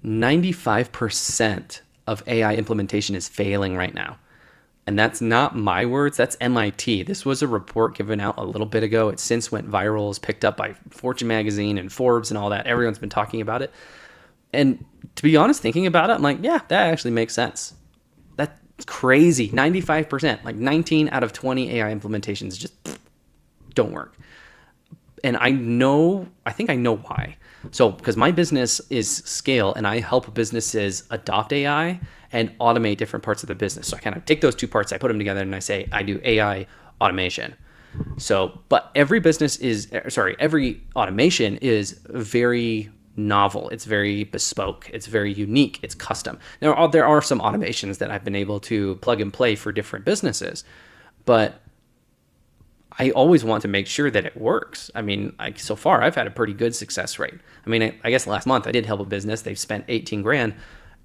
95% of AI implementation is failing right now. And that's not my words, that's MIT. This was a report given out a little bit ago. It since went viral, is picked up by Fortune magazine and Forbes and all that. Everyone's been talking about it. And to be honest, thinking about it, I'm like, yeah, that actually makes sense. That's crazy. 95%, like 19 out of 20 AI implementations just don't work. And I think I know why. So, because my business is scale and I help businesses adopt AI and automate different parts of the business. So I kind of take those two parts, I put them together and I say, I do AI automation. So, but every automation is very novel. It's very bespoke. It's very unique. It's custom. Now, there are some automations that I've been able to plug and play for different businesses, but I always want to make sure that it works. I mean, so far I've had a pretty good success rate. I mean, I guess last month I did help a business. They've spent 18 grand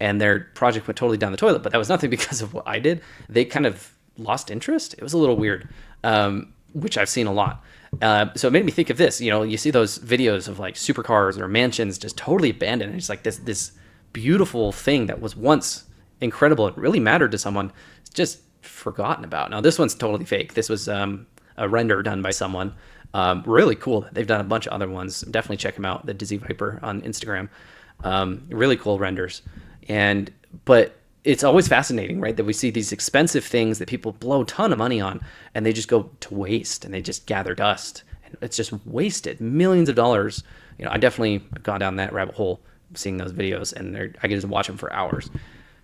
and their project went totally down the toilet, but that was nothing because of what I did. They kind of lost interest. It was a little weird, which I've seen a lot. So it made me think of this. You know, you see those videos of like supercars or mansions just totally abandoned. And it's like this beautiful thing that was once incredible and really mattered to someone, just forgotten about. Now this one's totally fake. This was a render done by someone. Really cool. They've done a bunch of other ones. Definitely check them out. The Dizzy Viper on Instagram. Really cool renders. But it's always fascinating, right? That we see these expensive things that people blow a ton of money on and they just go to waste and they just gather dust. And it's just wasted. Millions of dollars. You know, I definitely gone down that rabbit hole seeing those videos and I get to watch them for hours.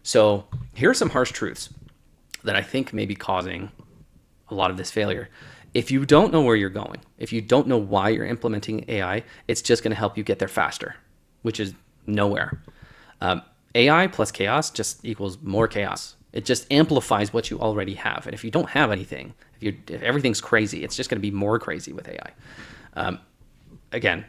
So here are some harsh truths that I think may be causing a lot of this failure. If you don't know where you're going, if you don't know why you're implementing AI, it's just going to help you get there faster, which is nowhere. AI plus chaos just equals more chaos. It just amplifies what you already have. And if you don't have anything, if everything's crazy, it's just going to be more crazy with AI. Again,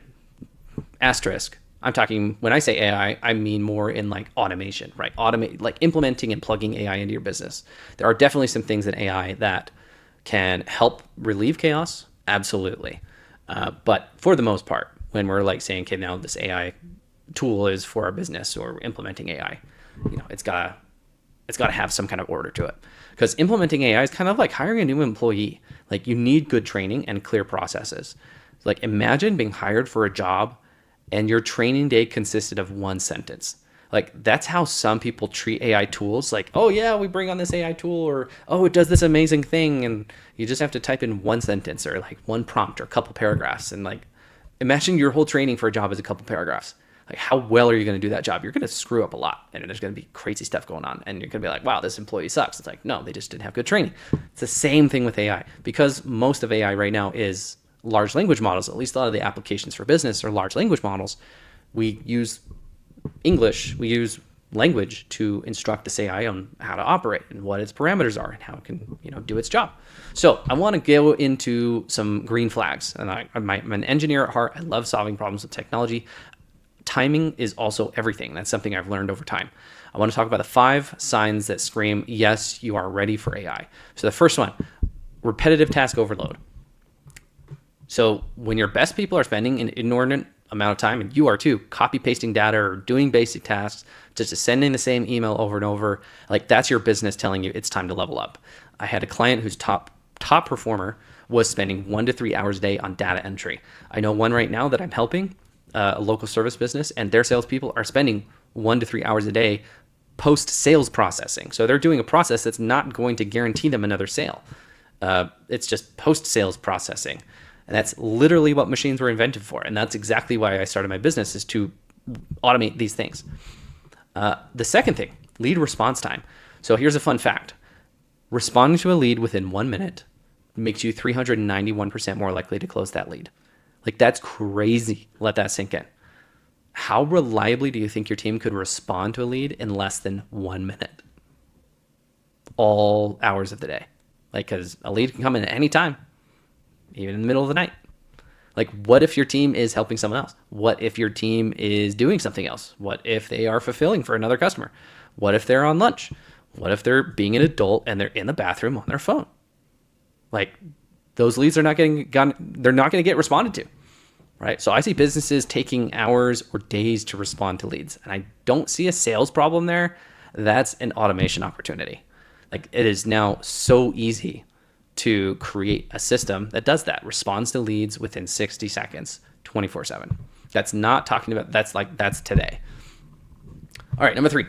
asterisk. I'm talking, when I say AI, I mean more in like automation, right? Automate, like implementing and plugging AI into your business. There are definitely some things in AI that can help relieve chaos, absolutely. But for the most part, when we're like saying, okay, now this AI tool is for our business or implementing AI, you know, it's gotta have some kind of order to it. Because implementing AI is kind of like hiring a new employee. Like you need good training and clear processes. Like imagine being hired for a job and your training day consisted of one sentence. Like that's how some people treat AI tools. Like, oh yeah, we bring on this AI tool, or oh, it does this amazing thing. And you just have to type in one sentence or like one prompt or a couple paragraphs. And like, imagine your whole training for a job is a couple paragraphs. Like how well are you going to do that job? You're going to screw up a lot and there's going to be crazy stuff going on. And you're going to be like, wow, this employee sucks. It's like, no, they just didn't have good training. It's the same thing with AI because most of AI right now is large language models. At least a lot of the applications for business are large language models. We use English, we use language to instruct this AI on how to operate and what its parameters are and how it can, you know, do its job. So I want to go into some green flags. And I'm an engineer at heart. I love solving problems with technology. Timing is also everything. That's something I've learned over time. I want to talk about the 5 signs that scream, yes, you are ready for AI. So the first one, repetitive task overload. So when your best people are spending an inordinate amount of time, and you are too, copy pasting data or doing basic tasks, just sending the same email over and over, like that's your business telling you it's time to level up. I had a client whose top performer was spending 1 to 3 hours a day on data entry. I know one right now that I'm helping, a local service business, and their salespeople are spending 1 to 3 hours a day post-sales processing. So they're doing a process that's not going to guarantee them another sale. It's just post-sales processing. And that's literally what machines were invented for. And that's exactly why I started my business, is to automate these things. The second thing, lead response time. So here's a fun fact. Responding to a lead within 1 minute makes you 391% more likely to close that lead. Like that's crazy. Let that sink in. How reliably do you think your team could respond to a lead in less than 1 minute? All hours of the day. Like, because a lead can come in at any time, even in the middle of the night. Like, what if your team is helping someone else? What if your team is doing something else? What if they are fulfilling for another customer? What if they're on lunch? What if they're being an adult and they're in the bathroom on their phone? Like, those leads are not getting they're not going to get responded to. right? So I see businesses taking hours or days to respond to leads, and I don't see a sales problem there. That's an automation opportunity. Like, it is now so easy to create a system that does that, responds to leads within 60 seconds, 24/7. That's not talking about, that's today. All right, number 3,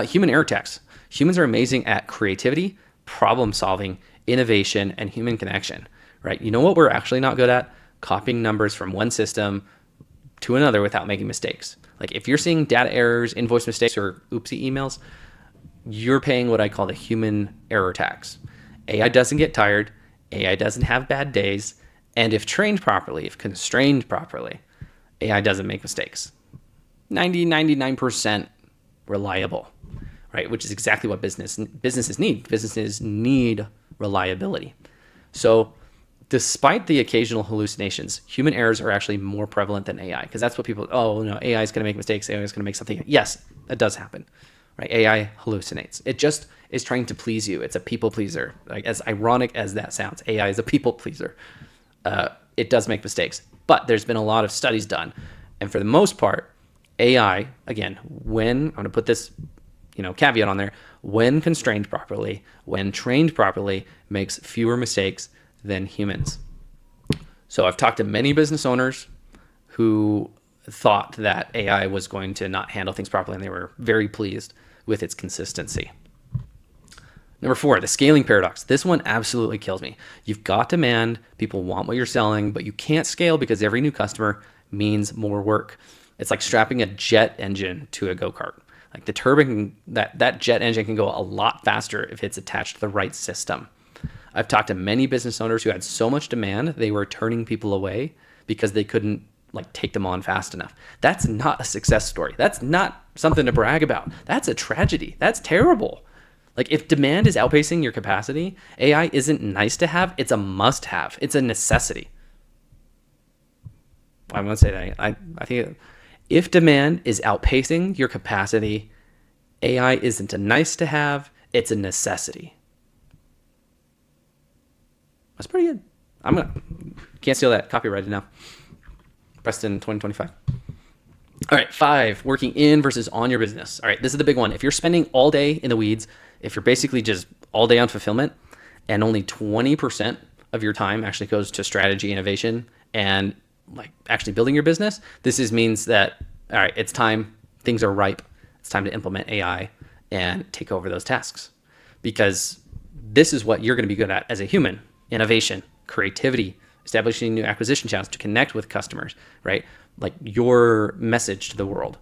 human error tax. Humans are amazing at creativity, problem solving, innovation, and human connection, right? You know what we're actually not good at? Copying numbers from one system to another without making mistakes. Like, if you're seeing data errors, invoice mistakes, or oopsie emails, you're paying what I call the human error tax. AI doesn't get tired. AI doesn't have bad days. And if trained properly, if constrained properly, AI doesn't make mistakes. 99% reliable, right? Which is exactly what businesses need. Businesses need reliability. So despite the occasional hallucinations, human errors are actually more prevalent than AI, because that's what people, oh, no, AI is going to make mistakes. AI is going to make something. Yes, that does happen, right? AI hallucinates. It just is trying to please you. It's a people pleaser. Like, as ironic as that sounds, AI is a people pleaser. It does make mistakes, but there's been a lot of studies done. And for the most part, AI, again, when, I'm going to put this, caveat on there, when constrained properly, when trained properly, makes fewer mistakes than humans. So I've talked to many business owners who thought that AI was going to not handle things properly, and they were very pleased with its consistency. Number 4, the scaling paradox. This one absolutely kills me. You've got demand, people want what you're selling, but you can't scale because every new customer means more work. It's like strapping a jet engine to a go-kart. Like, the turbine, that jet engine can go a lot faster if it's attached to the right system. I've talked to many business owners who had so much demand, they were turning people away because they couldn't take them on fast enough. That's not a success story. That's not something to brag about. That's a tragedy. That's terrible. Like, if demand is outpacing your capacity, AI isn't nice to have, it's a must have. It's a necessity. I'm going to say that. I think if demand is outpacing your capacity, AI isn't a nice to have, it's a necessity. That's pretty good. Can't steal that. Copyrighted now. Preston 2025. All right, 5, working in versus on your business. All right, this is the big one. If you're spending all day in the weeds, if you're basically just all day on fulfillment, and only 20% of your time actually goes to strategy, innovation, and actually building your business, means that, all right, it's time, things are ripe. It's time to implement AI and take over those tasks, because this is what you're going to be good at as a human: innovation, creativity, establishing new acquisition channels to connect with customers, right? Like, your message to the world.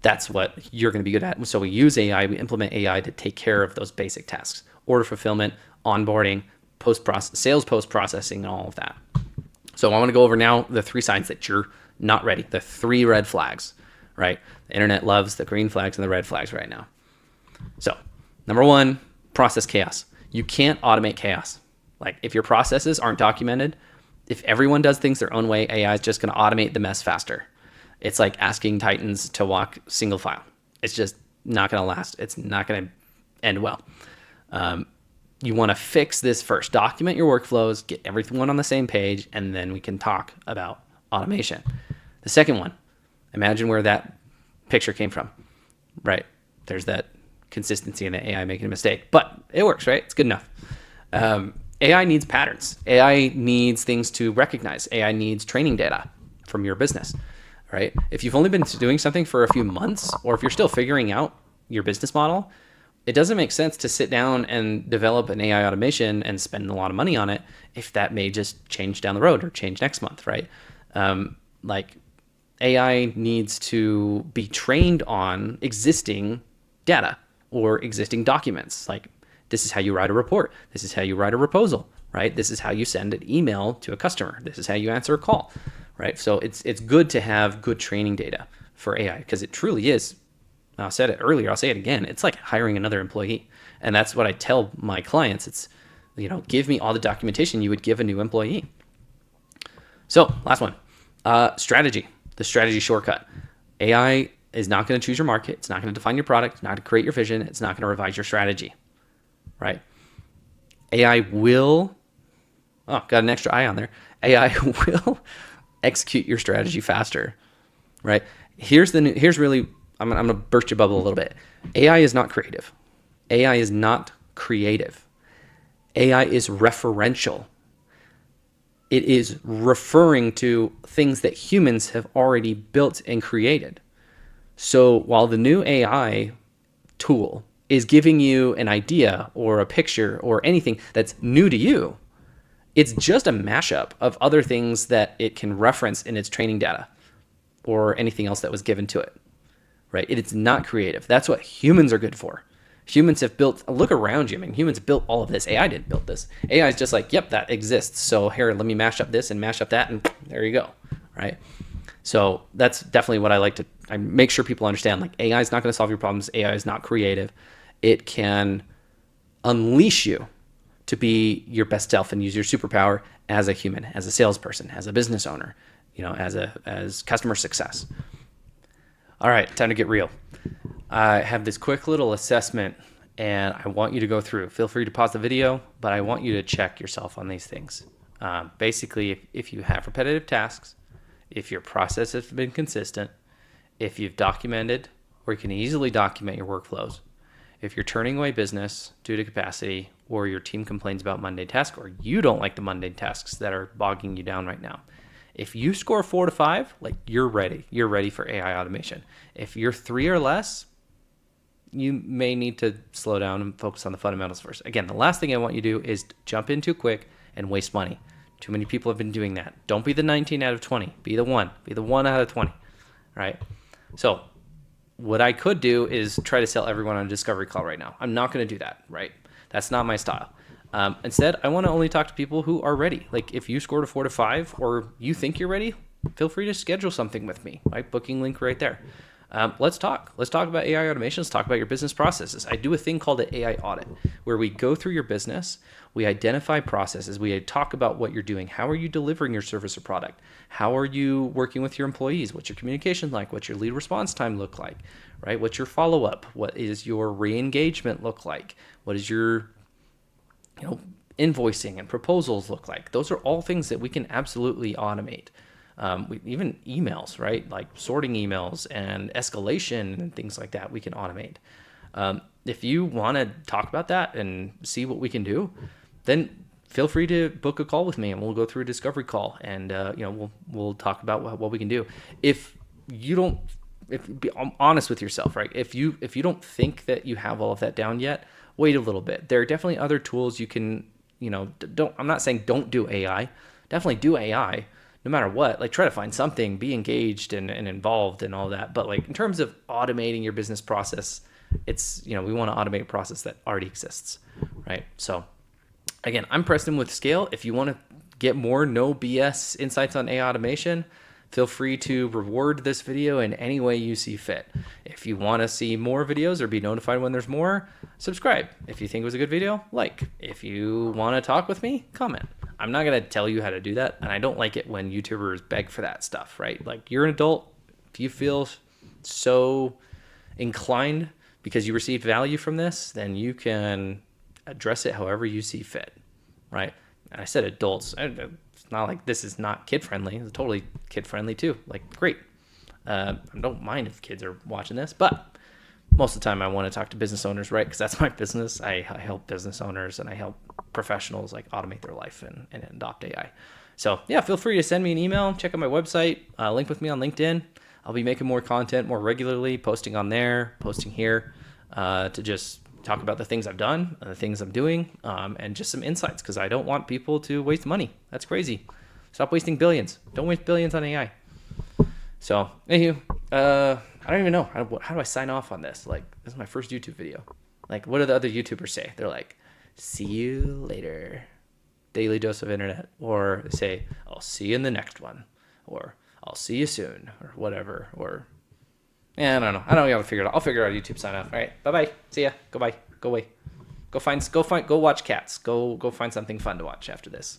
That's what you're going to be good at. So we use AI, we implement AI to take care of those basic tasks: order fulfillment, onboarding, sales post-processing, and all of that. So I want to go over now the 3 signs that you're not ready, the 3 red flags, right? The internet loves the green flags and the red flags right now. So number 1, process chaos. You can't automate chaos. Like, if your processes aren't documented, if everyone does things their own way, AI is just going to automate the mess faster. It's like asking Titans to walk single file. It's just not going to last. It's not going to end well. You want to fix this first. Document your workflows, get everyone on the same page, and then we can talk about automation. The second one, imagine where that picture came from, right? There's that consistency in the AI making a mistake, but it works, right? It's good enough. AI needs patterns. AI needs things to recognize. AI needs training data from your business, right? If you've only been doing something for a few months, or if you're still figuring out your business model, it doesn't make sense to sit down and develop an AI automation and spend a lot of money on it if that may just change down the road or change next month, right? AI needs to be trained on existing data or existing documents. Like, this is how you write a report. This is how you write a proposal, right? This is how you send an email to a customer. This is how you answer a call, right? So it's good to have good training data for AI, because it truly is. I said it earlier, I'll say it again. It's like hiring another employee. And that's what I tell my clients. It's, give me all the documentation you would give a new employee. So last one, strategy, the strategy shortcut. AI is not going to choose your market. It's not going to define your product. It's not going to create your vision. It's not going to revise your strategy, right? AI will, got an extra I on there. AI will execute your strategy faster, right? Here's really, I'm going to burst your bubble a little bit. AI is not creative. AI is not creative. AI is referential. It is referring to things that humans have already built and created. So while the new AI tool is giving you an idea or a picture or anything that's new to you, it's just a mashup of other things that it can reference in its training data or anything else that was given to it, right? It's not creative. That's what humans are good for. Humans have built, look around you, I mean, humans built all of this. AI didn't build this. AI is just like, yep, that exists. So here, let me mash up this and mash up that, and there you go, right? So that's definitely what I make sure people understand. Like, AI is not going to solve your problems. AI is not creative. It can unleash you to be your best self and use your superpower as a human, as a salesperson, as a business owner, as customer success. All right, time to get real. I have this quick little assessment and I want you to go through. Feel free to pause the video, but I want you to check yourself on these things. Basically, if you have repetitive tasks, if your process has been consistent, if you've documented or you can easily document your workflows, if you're turning away business due to capacity, or your team complains about mundane tasks, or you don't like the mundane tasks that are bogging you down right now. If you score 4 to 5, like, you're ready. You're ready for AI automation. If you're 3 or less, you may need to slow down and focus on the fundamentals first. Again, the last thing I want you to do is jump in too quick and waste money. Too many people have been doing that. Don't be the 19 out of 20. Be the 1. Be the 1 out of 20, right? So what I could do is try to sell everyone on a discovery call right now. I'm not going to do that, right? That's not my style. Instead, I want to only talk to people who are ready. Like, if you scored a 4 to 5 or you think you're ready, feel free to schedule something with me. Right? Booking link right there. Let's talk. Let's talk about AI automation. Let's talk about your business processes. I do a thing called an AI audit where we go through your business, we identify processes, we talk about what you're doing. How are you delivering your service or product? How are you working with your employees? What's your communication like? What's your lead response time look like? Right? What's your follow-up? What is your re-engagement look like? What is your invoicing and proposals look like? Those are all things that we can absolutely automate. Even emails, right? Like sorting emails and escalation and things like that, we can automate. If you want to talk about that and see what we can do, then feel free to book a call with me and we'll go through a discovery call and we'll talk about what we can do. Be honest with yourself, right? If you don't think that you have all of that down yet, wait a little bit. There are definitely other tools you can, I'm not saying don't do AI. Definitely do AI no matter what. Like, try to find something, be engaged and involved and all that. But like, in terms of automating your business process, it's, we want to automate a process that already exists, right? So again, I'm Preston with Scale. If you want to get more no BS insights on AI automation, feel free to reward this video in any way you see fit. If you want to see more videos or be notified when there's more, subscribe. If you think it was a good video, like. If you want to talk with me, comment. I'm not going to tell you how to do that, and I don't like it when YouTubers beg for that stuff, right? Like, you're an adult. If you feel so inclined because you received value from this, then you can address it however you see fit, right? And I said adults. It's not like this is not kid-friendly. It's totally kid-friendly too. Like, great. I don't mind if kids are watching this, but most of the time I want to talk to business owners, right? Because that's my business. I help business owners and I help professionals like automate their life and adopt AI. So yeah, feel free to send me an email. Check out my website. Link with me on LinkedIn. I'll be making more content more regularly, posting on there, posting here, to just talk about the things I've done, the things I'm doing, and just some insights, because I don't want people to waste money. That's crazy. Stop wasting billions. Don't waste billions on AI. So, anywho, I don't even know. How do I sign off on this? Like, this is my first YouTube video. Like, what do the other YouTubers say? They're like, see you later, daily dose of internet. Or say, I'll see you in the next one. Or I'll see you soon. Or whatever. Or, I don't know. I don't know how to figure it out. I'll figure out YouTube sign off. All right. Bye-bye. See ya. Goodbye. Go away. Go watch cats. Go find something fun to watch after this.